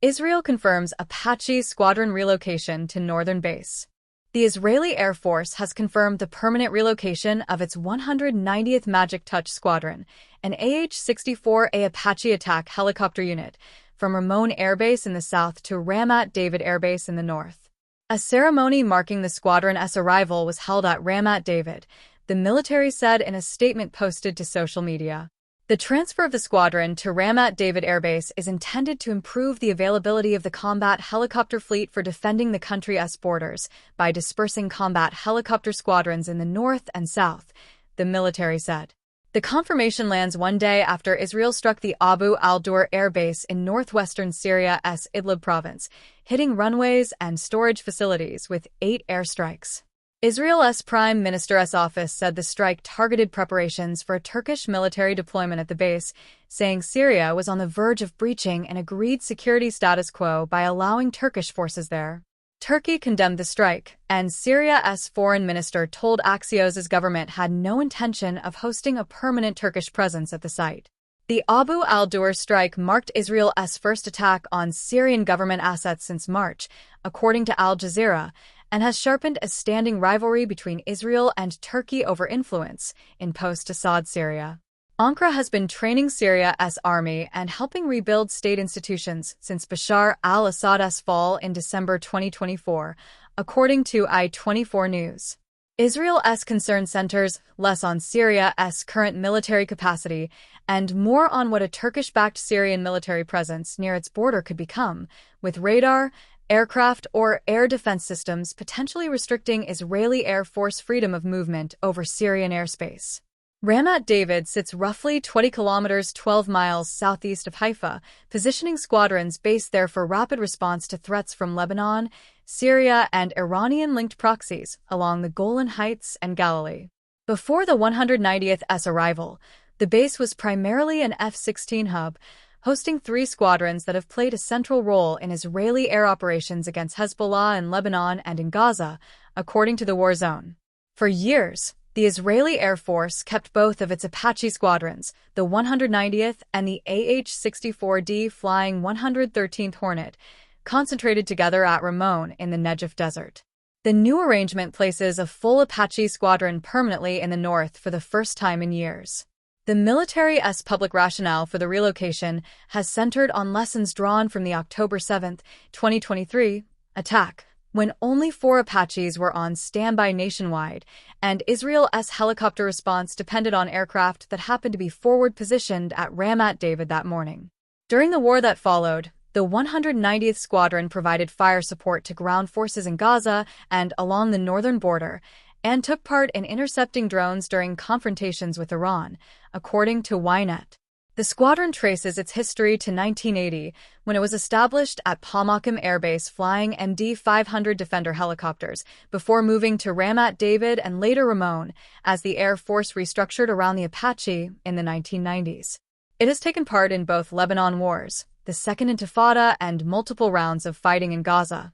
Israel confirms Apache squadron relocation to northern base. The Israeli Air Force has confirmed the permanent relocation of its 190th Magic Touch Squadron, an AH-64A Apache attack helicopter unit, from Ramon airbase in the south to Ramat David airbase in the north. A ceremony marking the squadron's arrival was held at Ramat David, the military said in a statement posted to social media. The transfer of the squadron to Ramat David airbase is intended to improve the availability of the combat helicopter fleet for defending the country's borders by dispersing combat helicopter squadrons in the north and south, the military said. The confirmation lands one day after Israel struck the Abu al-Duhur air base in northwestern Syria's Idlib province, hitting runways and storage facilities with 8 airstrikes. Israel's Prime Minister's office said the strike targeted preparations for a Turkish military deployment at the base, saying Syria was on the verge of breaching an agreed security status quo by allowing Turkish forces there. Turkey condemned the strike, and Syria's foreign minister told Axios's government had no intention of hosting a permanent Turkish presence at the site. The Abu al-Duhur strike marked Israel's first attack on Syrian government assets since March, according to Al Jazeera, and has sharpened a standing rivalry between Israel and Turkey over influence in post-Assad Syria. Ankara has been training Syria's army and helping rebuild state institutions since Bashar al-Assad's fall in December 2024, according to I-24 News. Israel's concern centers less on Syria's current military capacity and more on what a Turkish-backed Syrian military presence near its border could become, with radar, aircraft, or air defense systems potentially restricting Israeli Air Force freedom of movement over Syrian airspace. Ramat David sits roughly 20 kilometers 12 miles southeast of Haifa, positioning squadrons based there for rapid response to threats from Lebanon, Syria, and Iranian-linked proxies along the Golan Heights and Galilee. Before the 190th's arrival, the base was primarily an F-16 hub, hosting 3 squadrons that have played a central role in Israeli air operations against Hezbollah in Lebanon and in Gaza, according to the war zone. For years, the Israeli Air Force kept both of its Apache squadrons, the 190th and the AH-64D Flying 113th Hornet, concentrated together at Ramon in the Negev Desert. The new arrangement places a full Apache squadron permanently in the north for the first time in years. The military's public rationale for the relocation has centered on lessons drawn from the October 7, 2023, attack, when only 4 Apaches were on standby nationwide, and Israel's helicopter response depended on aircraft that happened to be forward-positioned at Ramat David that morning. During the war that followed, the 190th Squadron provided fire support to ground forces in Gaza and along the northern border, and took part in intercepting drones during confrontations with Iran, according to Ynet. The squadron traces its history to 1980, when it was established at Palmakim Air Base flying MD-500 Defender helicopters, before moving to Ramat David and later Ramon, as the Air Force restructured around the Apache in the 1990s. It has taken part in both Lebanon wars, the Second Intifada, and multiple rounds of fighting in Gaza.